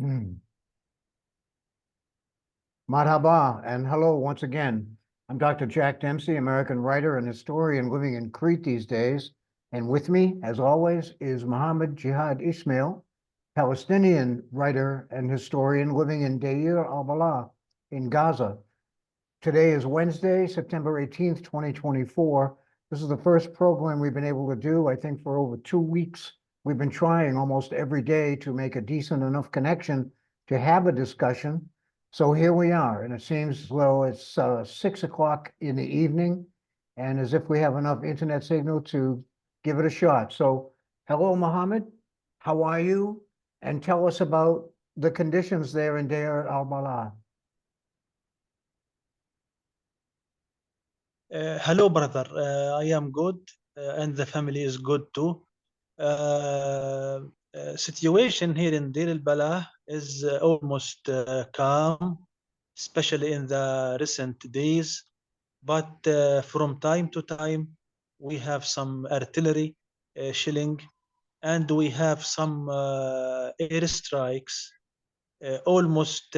Mm. Marhaba and hello once again. I'm Dr. Jack Dempsey, American writer and historian living in Crete these days. And with me, as always, is Muhammad Jihad Ismael, Palestinian writer and historian living in Deir al Balah in Gaza. Today is Wednesday, September 18th, 2024. This is the first program we've been able to do, I think, for over 2 weeks. We've been trying almost every day to make a decent enough connection to have a discussion. So here we are, and it seems as though it's 6 o'clock in the evening, and as if we have enough internet signal to give it a shot. So hello, Mohammed. How are you? And tell us about the conditions there in Deir al Balah. Hello, brother. I am good, and the family is good too. Situation here in Deir al Balah is almost calm, especially in the recent days. But from time to time, we have some artillery shelling, and we have some airstrikes almost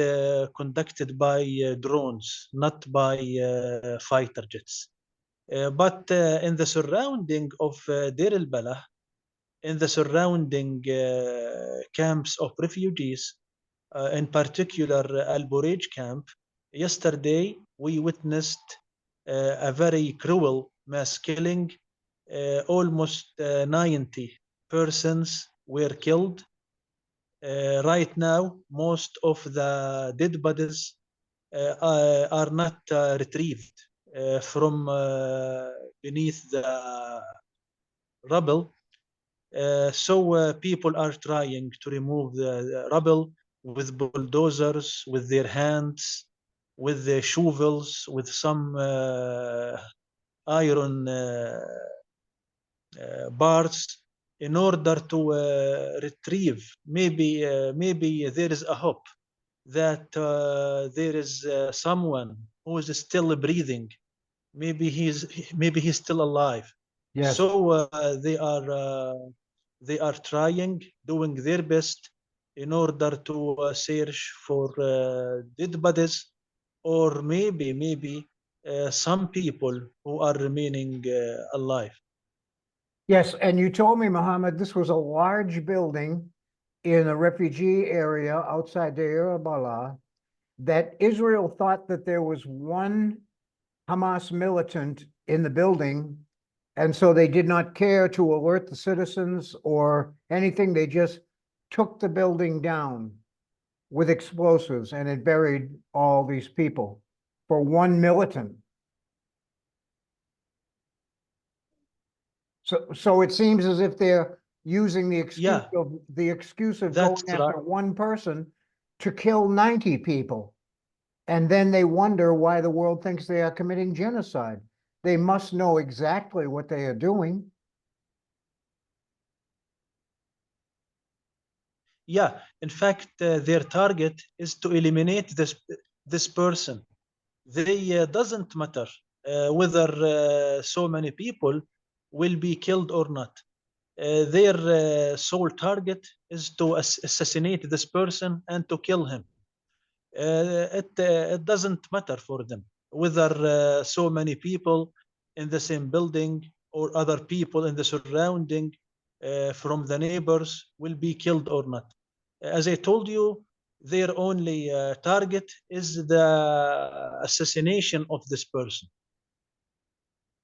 conducted by drones, not by fighter jets. But in the surrounding of Deir al Balah, in the surrounding camps of refugees, in particular Al Burej camp, yesterday we witnessed a very cruel mass killing. Almost 90 persons were killed. Right now, most of the dead bodies are not retrieved from beneath the rubble. So people are trying to remove the rubble with bulldozers, with their hands, with their shovels, with some iron bars in order to retrieve. Maybe there is a hope that there is someone who is still breathing. Maybe he's still alive. Yes. So they are trying, doing their best in order to search for dead bodies, or maybe some people who are remaining alive. Yes, and you told me, Mohammed, this was a large building in a refugee area outside Deir al Balah, that Israel thought that there was one Hamas militant in the building, and so they did not care to alert the citizens or anything. They just took the building down with explosives, and it buried all these people for one militant. So it seems as if they're using the excuse of going after one person to kill 90 people. And then they wonder why the world thinks they are committing genocide. They must know exactly what they are doing. Yeah, in fact, their target is to eliminate this person. They doesn't matter whether so many people will be killed or not. Their sole target is to assassinate this person and to kill him. It doesn't matter for them whether so many people in the same building or other people in the surrounding from the neighbors will be killed or not. As I told you, their only target is the assassination of this person.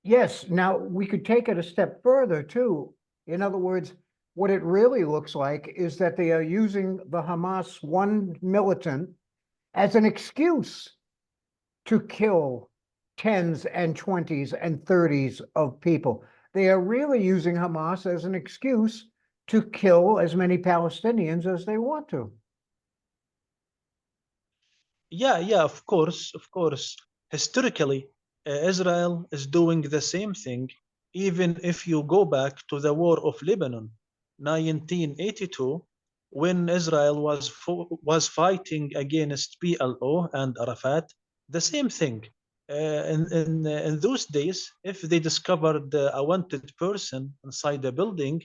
Yes, now we could take it a step further too. In other words, what it really looks like is that they are using the Hamas one militant as an excuse to kill tens and 20s and 30s of people. They are really using Hamas as an excuse to kill as many Palestinians as they want to. Yeah, of course. Historically, Israel is doing the same thing. Even if you go back to the War of Lebanon, 1982, when Israel was fighting against PLO and Arafat, the same thing. In those days, if they discovered a wanted person inside the building,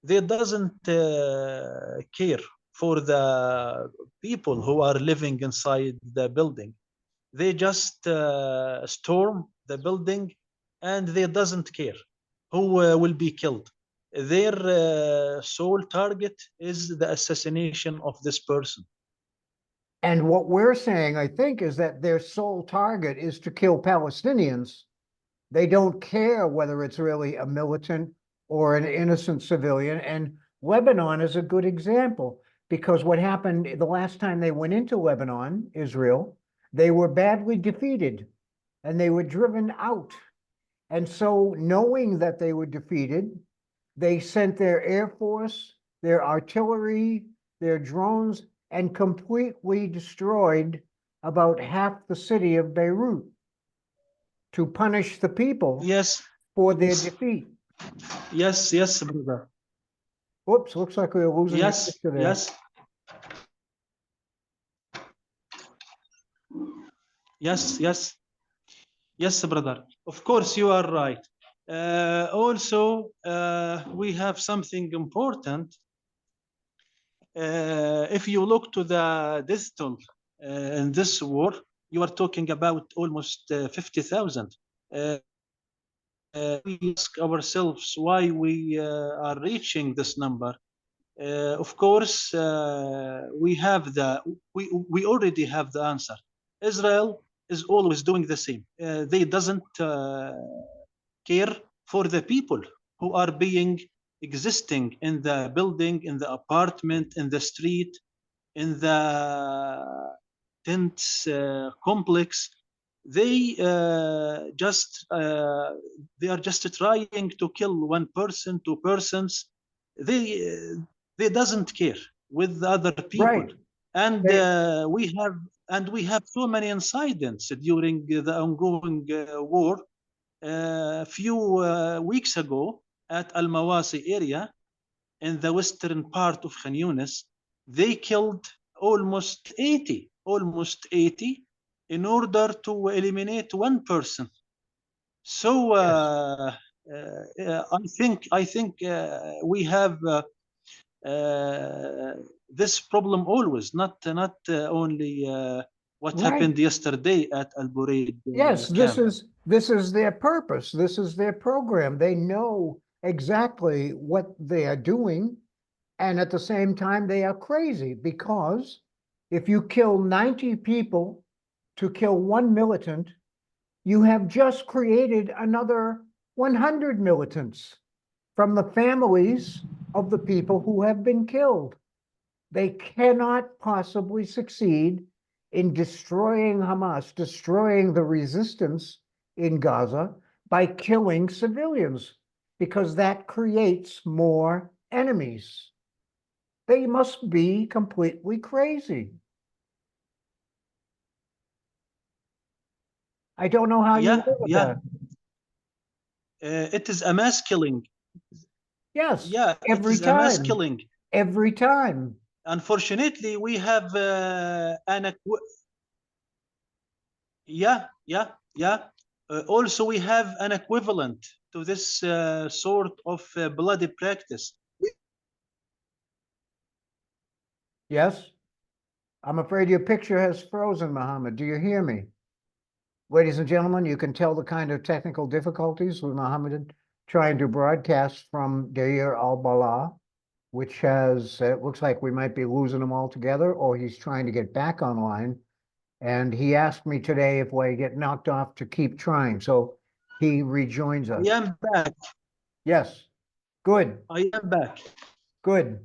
they doesn't care for the people who are living inside the building. They just storm the building, and they doesn't care who will be killed. Their sole target is the assassination of this person. And what we're saying, I think, is that their sole target is to kill Palestinians. They don't care whether it's really a militant or an innocent civilian. And Lebanon is a good example, because what happened the last time they went into Lebanon, Israel, they were badly defeated and they were driven out. And so, knowing that they were defeated, they sent their air force, their artillery, their drones, and completely destroyed about half the city of Beirut to punish the people Yes, for their defeat. yes, yes, brother. Whoops, looks like we're losing the Yes, picture there. yes, yes, yes, yes, brother. Of course, you are right. Also, we have something important. If you look to the death toll in this war, you are talking about almost 50,000. We ask ourselves why we are reaching this number. Of course, we already have the answer. Israel is always doing the same. They doesn't care for the people who are being existing in the building, in the apartment, in the street, in the tent complex. They they are just trying to kill one person, two persons. They doesn't care with the other people. Right. And we have so many incidents during the ongoing war. A few weeks ago at Al Mawasi area in the western part of Khan Younis, they killed almost 80 in order to eliminate one person. So I think we have this problem always, not only what Right. happened yesterday at Al Buraid Yes, camp. this is their purpose. This is their program. They know exactly what they are doing, and at the same time, they are crazy, because if you kill 90 people to kill one militant, you have just created another 100 militants from the families of the people who have been killed. They cannot possibly succeed in destroying Hamas, destroying the resistance in Gaza by killing civilians, because that creates more enemies. They must be completely crazy. I don't know how you live with that. It is a mass killing. Yes, Yeah, it every is a mass time. killing. Every time. Unfortunately, we have also, we have an equivalent to this sort of bloody practice. Yes? I'm afraid your picture has frozen, Muhammad. Do you hear me? Ladies and gentlemen, you can tell the kind of technical difficulties with Muhammad trying to broadcast from Deir al Balah, which has, it looks like we might be losing him altogether, or he's trying to get back online. And he asked me today if I get knocked off to keep trying. So he rejoins us. I am back. Yes. Good. I am back. Good.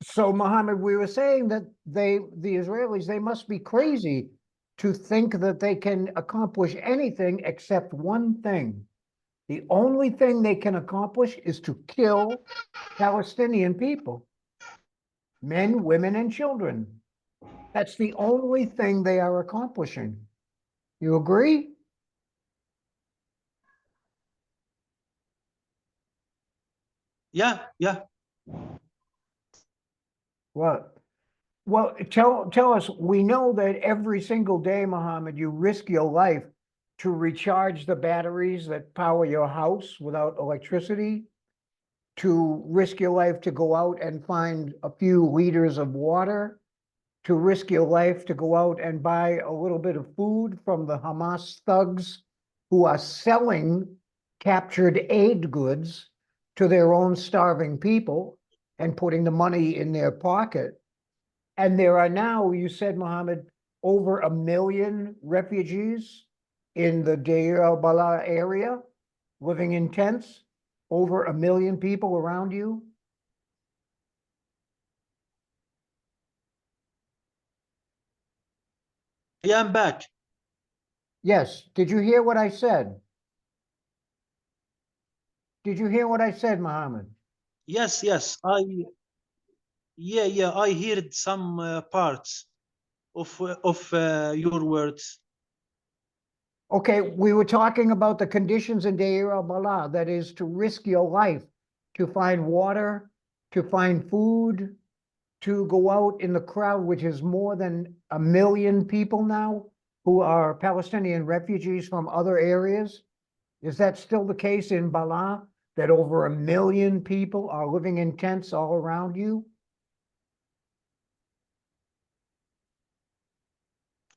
So, Mohammed, we were saying that the Israelis, they must be crazy to think that they can accomplish anything except one thing. The only thing they can accomplish is to kill Palestinian people, men, women, and children. That's the only thing they are accomplishing. You agree? Yeah. What? Well, tell us, we know that every single day, Mohammed, you risk your life to recharge the batteries that power your house without electricity. to risk your life to go out and find a few liters of water, to risk your life to go out and buy a little bit of food from the Hamas thugs who are selling captured aid goods to their own starving people and putting the money in their pocket. And there are now, you said, Muhammad, over 1 million refugees in the Deir al Balah area, living in tents, over 1 million people around you. I am back. Yes. Did you hear what I said? Did you hear what I said, Muhammad? Yes, yes. I heard some parts of your words. Okay, we were talking about the conditions in Deir al Balah, that is to risk your life to find water, to find food, to go out in the crowd, which is more than 1 million people now who are Palestinian refugees from other areas. Is that still the case in Balah, that over 1 million people are living in tents all around you?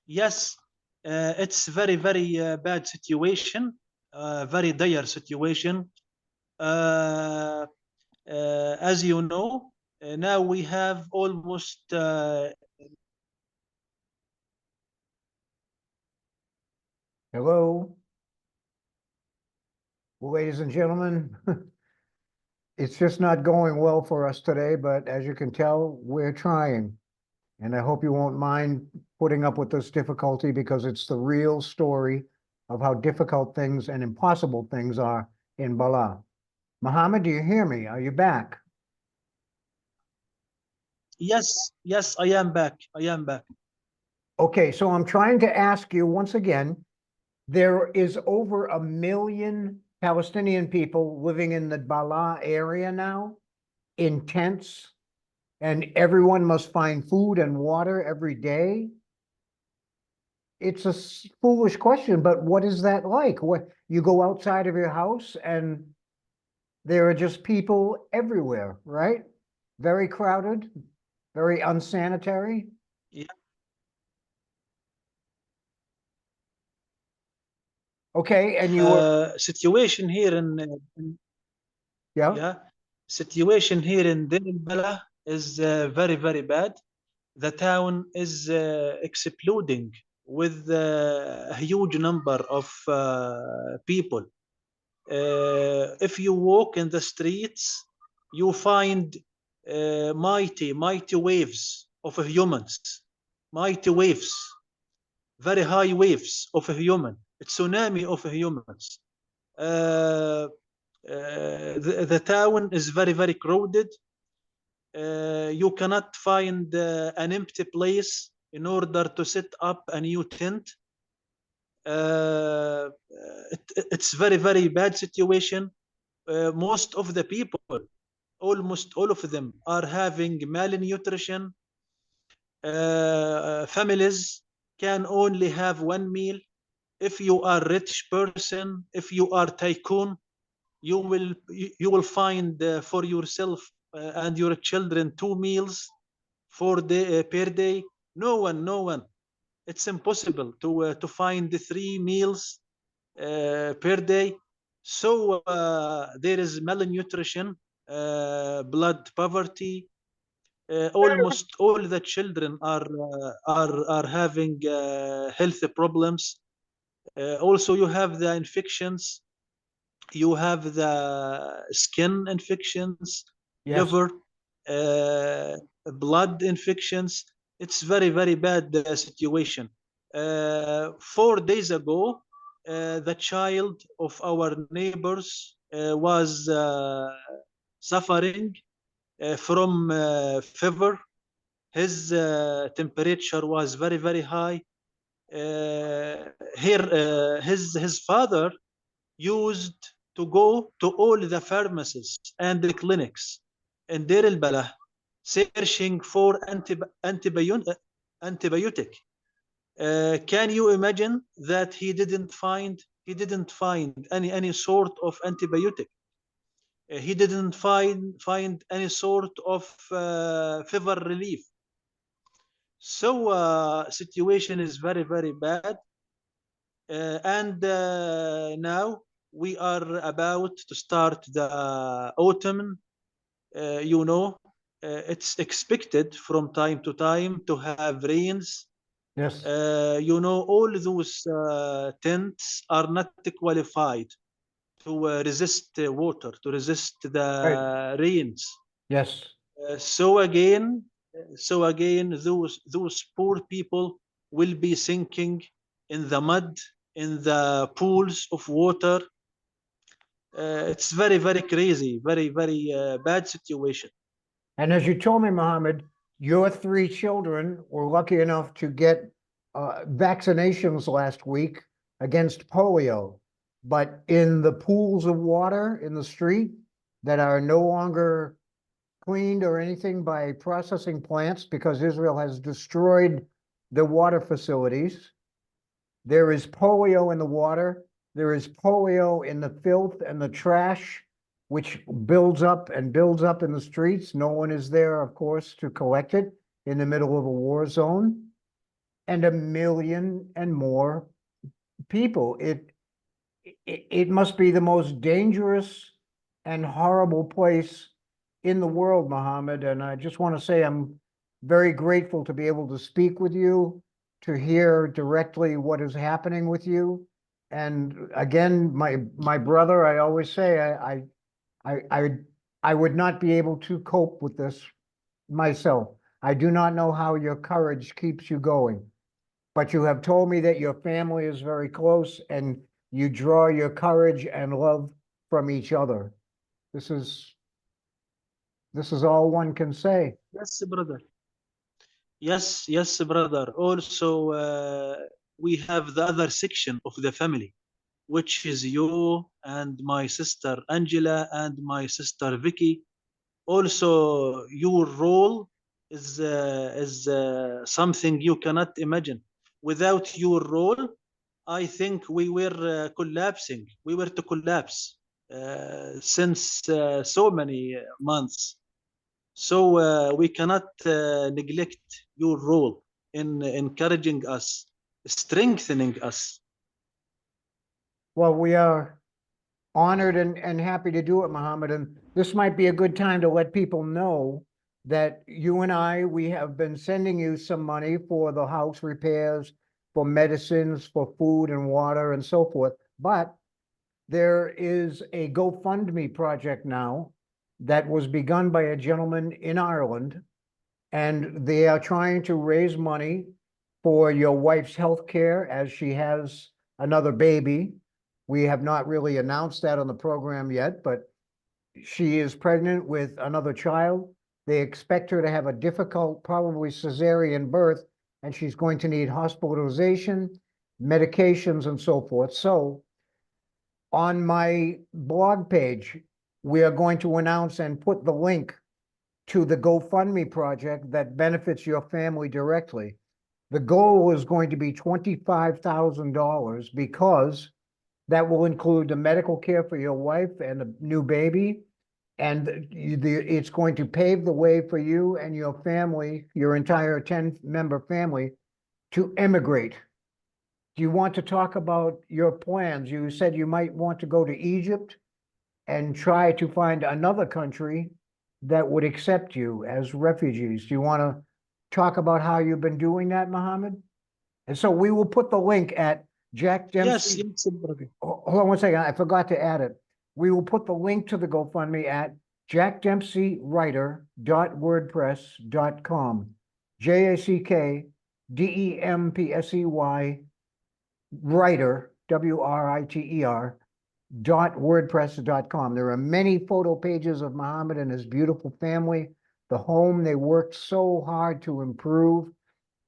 Yes, it's very, very bad situation, very dire situation. As you know, now we have almost Hello, ladies and gentlemen. It's just not going well for us today, but as you can tell, we're trying. And I hope you won't mind putting up with this difficulty, because it's the real story of how difficult things and impossible things are in Balah. Muhammad, do you hear me? Are you back? yes, yes, I am back. I am back. Okay, so I'm trying to ask you once again, there is over 1 million Palestinian people living in the Balah area now in tents, and everyone must find food and water every day. It's a foolish question, but what is that like? What, you go outside of your house and there are just people everywhere, right? Very crowded, very unsanitary. Yeah. Okay, and you were, Situation here yeah, yeah, situation here in Deir al Balah is very, very bad. The town is exploding with a huge number of people. If you walk in the streets, you find mighty waves of humans, mighty waves, very high waves of a human, a tsunami of humans. The town is very, very crowded. You cannot find an empty place in order to set up a new tent. It's very, very bad situation. Most of the people, almost all of them, are having malnutrition. Families can only have one meal. If you are rich person, if you are tycoon, you will find for yourself and your children 2 meals per day. No one. It's impossible to find the 3 meals per day. So there is malnutrition, blood poverty. Almost all the children are having health problems. Also, you have the infections. You have the skin infections, yes, liver, uh, blood infections. It's very, very bad situation. 4 days ago, the child of our neighbors was suffering from fever. His temperature was very, very high. His father used to go to all the pharmacies and the clinics in Deir al Balah, searching for antibiotic. Can you imagine that he didn't find any sort of antibiotic? He didn't find any sort of fever relief. So situation is very very bad, and now we are about to start the autumn. You know, it's expected from time to time to have rains. Yes, You know, all those tents are not qualified to resist water, to resist right. the rains. Yes. So again, those poor people will be sinking in the mud, in the pools of water. It's very very crazy, very very bad situation. And as you told me, Mohammed, your three children were lucky enough to get vaccinations last week against polio. But in the pools of water in the street that are no longer cleaned or anything by processing plants because Israel has destroyed the water facilities, there is polio in the water. There is polio in the filth and the trash, which builds up and builds up in the streets. No one is there, of course, to collect it in the middle of a war zone. And a million and more people. It must be the most dangerous and horrible place in the world, Mohammed. And I just want to say I'm very grateful to be able to speak with you, to hear directly what is happening with you. And again, my brother, I always say I I would not be able to cope with this myself. I do not know how your courage keeps you going, but you have told me that your family is very close and you draw your courage and love from each other. This is this is all one can say. Yes, brother. Yes, yes, brother. Also, we have the other section of the family, which is you and my sister Angela and my sister Vicky. Also, your role is something you cannot imagine. Without your role, I think we were collapsing. We were to collapse since so many months. So we cannot neglect your role in encouraging us, strengthening us. Well, we are honored and happy to do it, Mohammed. And this might be a good time to let people know that you and I, we have been sending you some money for the house repairs, for medicines, for food and water and so forth. But there is a GoFundMe project now that was begun by a gentleman in Ireland, and they are trying to raise money for your wife's health care as she has another baby. We have not really announced that on the program yet, but she is pregnant with another child. They expect her to have a difficult, probably cesarean birth, and she's going to need hospitalization, medications, and so forth. So on my blog page, we are going to announce and put the link to the GoFundMe project that benefits your family directly. The goal is going to be $25,000 because that will include the medical care for your wife and the new baby. And it's going to pave the way for you and your family, your entire 10-member family, to emigrate. Do you want to talk about your plans? You said you might want to go to Egypt and try to find another country that would accept you as refugees. Do you want to talk about how you've been doing that, Mohammed? And so we will put the link at Jack Yes, Dempsey. yes, brother. Hold on one second. I forgot to add it. We will put the link to the GoFundMe at jackdempseywriter.wordpress.com. JACKDEMPSEY writer, WRITER, .wordpress.com. There are many photo pages of Muhammad and his beautiful family, the home they worked so hard to improve,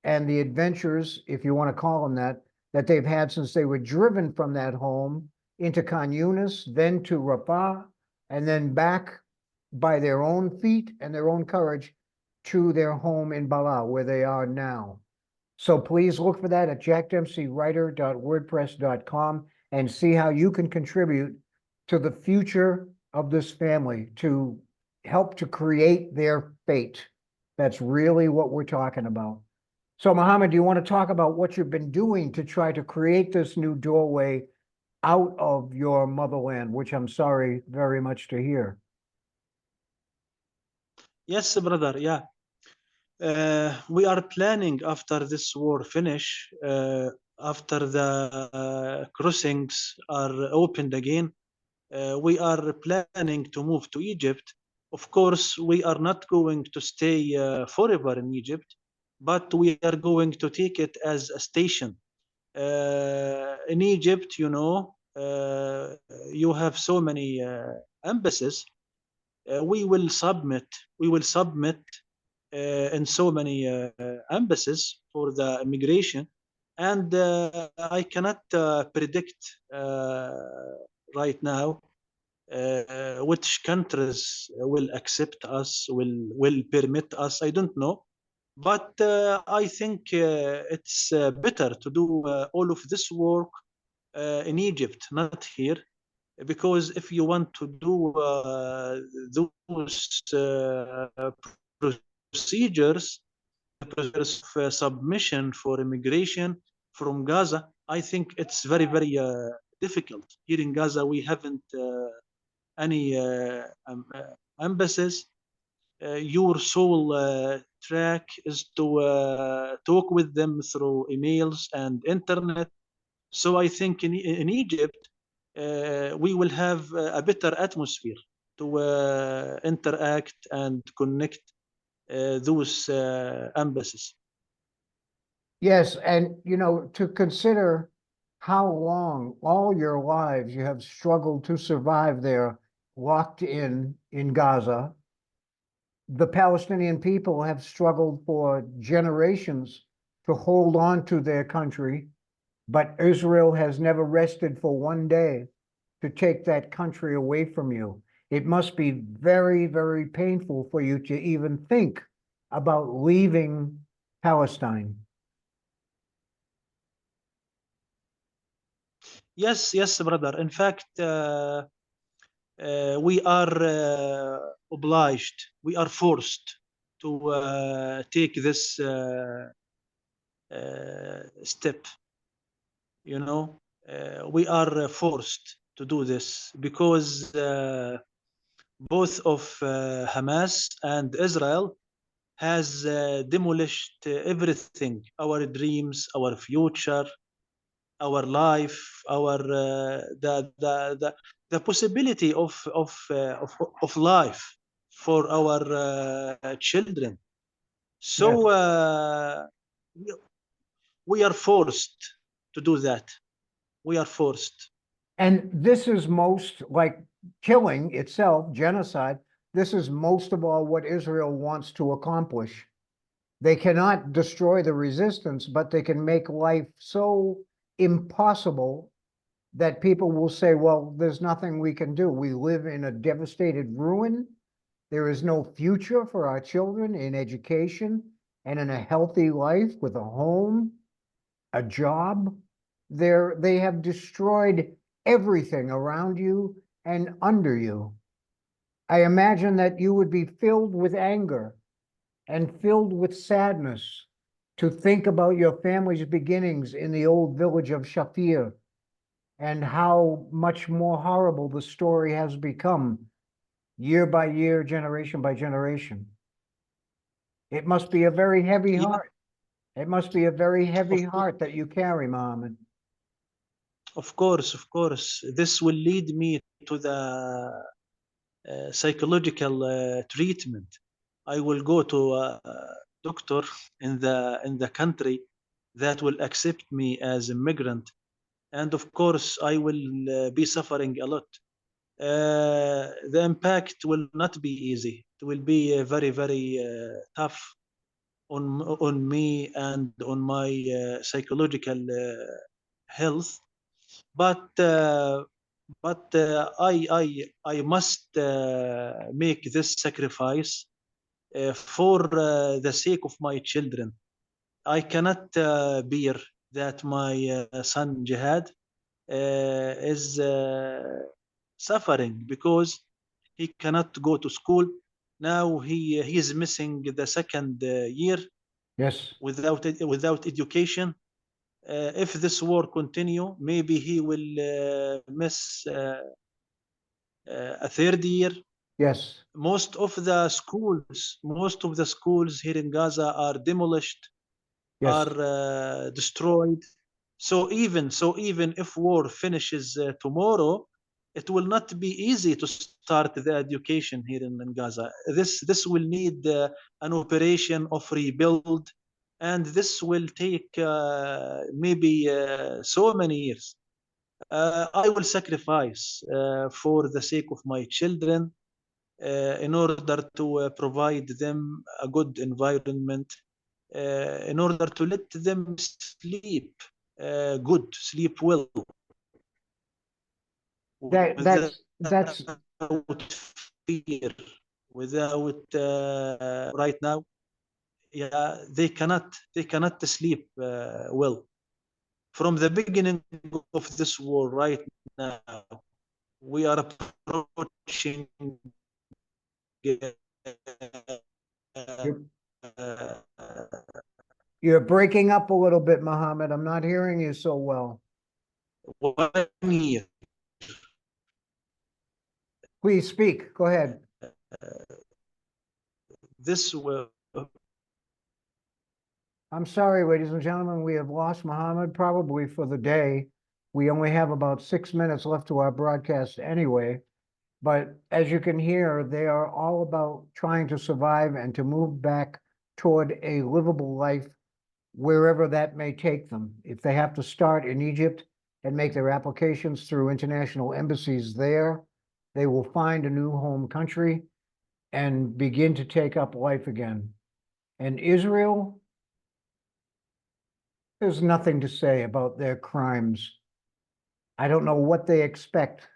and the adventures, if you want to call them that they've had since they were driven from that home into Khan Younis, then to Rafah, and then back by their own feet and their own courage to their home in Balah, where they are now. So please look for that at jackdempseywriter.wordpress.com and see how you can contribute to the future of this family to help to create their fate. That's really what we're talking about. So, Muhammad, do you want to talk about what you've been doing to try to create this new doorway out of your motherland, which I'm sorry very much to hear? Yes, brother. Yeah. We are planning after this war finish, after the crossings are opened again, we are planning to move to Egypt. Of course, we are not going to stay forever in Egypt, but we are going to take it as a station. In Egypt, you have so many embassies. We will submit in so many embassies for the immigration, and I cannot predict right now which countries will accept us, will permit us. I don't know, but I think it's better to do all of this work in Egypt, not here, because if you want to do those procedures, the procedures of submission for immigration from Gaza, I think it's very, very difficult. Here in Gaza, we haven't any embassies. Your sole track is to talk with them through emails and internet. So I think in Egypt, we will have a better atmosphere to interact and connect those embassies. Yes, and to consider how long all your lives you have struggled to survive there, locked in Gaza. The Palestinian people have struggled for generations to hold on to their country, but Israel has never rested for one day to take that country away from you. It must be very, very painful for you to even think about leaving Palestine. Yes, yes, brother. In fact, we are obliged, we are forced to take this step. We are forced to do this because both of Hamas and Israel has demolished everything, our dreams, our future, our life, our the possibility of life for our children. Yes. So we are forced to do that. We are forced. And this is most like killing itself, genocide. This is most of all what Israel wants to accomplish. They cannot destroy the resistance, but they can make life so impossible that people will say, well, there's nothing we can do. We live in a devastated ruin. There is no future for our children in education and in a healthy life with a home, a job. They have destroyed everything around you and under you. I imagine that you would be filled with anger and filled with sadness to think about your family's beginnings in the old village of Shaphir and how much more horrible the story has become year by year, generation by generation. It must be a very heavy Yeah, heart. It must be a very heavy of heart that you carry, Mohammed. of course, of course. This will lead me to the psychological treatment. I will go to a doctor in the country that will accept me as a migrant, and of course I will be suffering a lot. The impact will not be easy. It will be very, very tough on me and on my psychological health. But I must make this sacrifice for the sake of my children. I cannot bear that my son Jihad is suffering because He cannot go to school. Now he is missing the second year Yes, without education. If this war continue, maybe he will miss a third year. yes, Most of the schools here in Gaza are demolished, yes. are destroyed. So even if war finishes tomorrow, it will not be easy to start the education here in Gaza. This will need an operation of rebuild, and this will take maybe so many years. I will sacrifice for the sake of my children in order to provide them a good environment, in order to let them sleep good, sleep well, That's without fear, without right now. Yeah, they cannot sleep well. From the beginning of this war right now, we are approaching you're, uh, you're breaking up a little bit, Mohammed. I'm not hearing you so well. 1 year. Please speak. Go ahead. This will I'm sorry, ladies and gentlemen, we have lost Mohammed probably for the day. We only have about 6 minutes left to our broadcast anyway. But as you can hear, they are all about trying to survive and to move back toward a livable life wherever that may take them. If they have to start in Egypt and make their applications through international embassies there, they will find a new home country and begin to take up life again. And Israel, there's nothing to say about their crimes. I don't know what they expect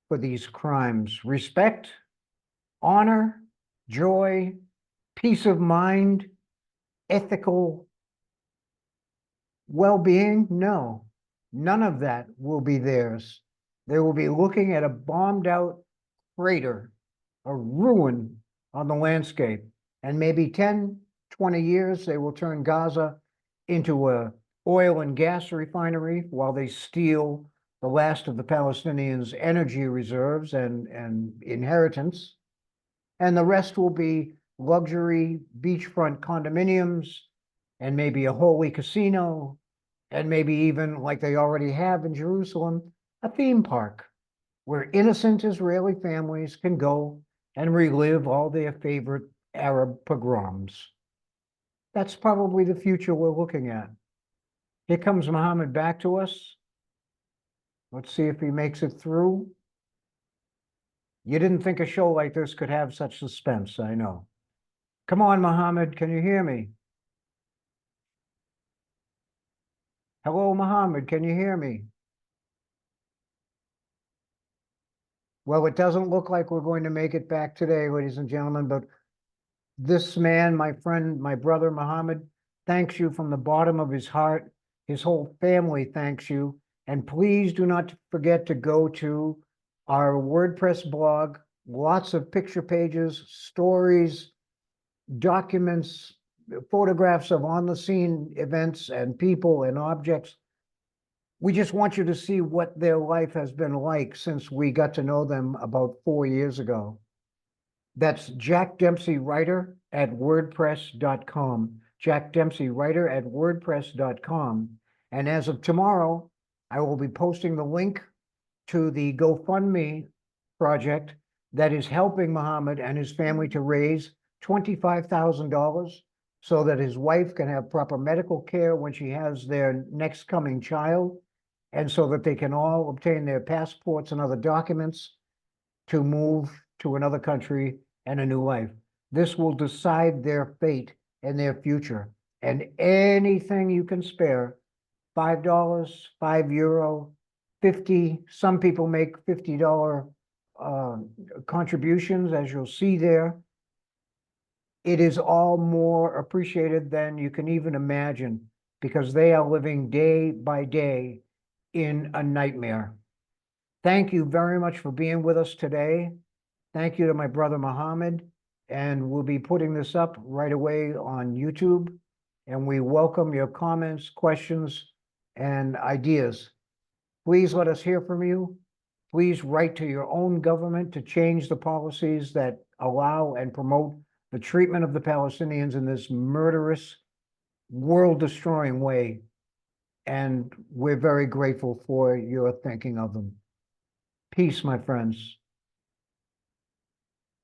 for these crimes. Respect, honor, joy, peace of mind, ethical well-being? No, none of that will be theirs. They will be looking at a bombed out crater, a ruin on the landscape. And maybe 10, 20 years, they will turn Gaza into a oil and gas refinery while they steal the last of the Palestinians' energy reserves and inheritance. And the rest will be luxury beachfront condominiums and maybe a holy casino, and maybe even, like they already have in Jerusalem, a theme park where innocent Israeli families can go and relive all their favorite Arab pogroms. That's probably the future we're looking at. Here comes Mohammed back to us. Let's see if he makes it through. You didn't think a show like this could have such suspense, I know. Come on, Mohammed, can you hear me? Hello, Mohammed, can you hear me? Well, it doesn't look like we're going to make it back today, ladies and gentlemen, but this man, my friend, my brother, Mohammed, thanks you from the bottom of his heart. His whole family thanks you. And please do not forget to go to our WordPress blog, lots of picture pages, stories, documents, photographs of on-the-scene events and people and objects. We just want you to see what their life has been like since we got to know them about 4 years ago. That's Jack Dempsey Writer at WordPress.com. Jack Dempsey Writer at WordPress.com. And as of tomorrow, I will be posting the link to the GoFundMe project that is helping Muhammad and his family to raise $25,000 so that his wife can have proper medical care when she has their next coming child, and so that they can all obtain their passports and other documents to move to another country and a new life. This will decide their fate and their future. And anything you can spare, $5, €5, 50, some people make $50 contributions, as you'll see there. It is all more appreciated than you can even imagine, because they are living day by day in a nightmare. Thank you very much for being with us today. Thank you to my brother Muhammad, and we'll be putting this up right away on YouTube. And we welcome your comments, questions, and ideas. Please let us hear from you. Please write to your own government to change the policies that allow and promote the treatment of the Palestinians in this murderous, world-destroying way. And we're very grateful for your thinking of them. Peace, my friends.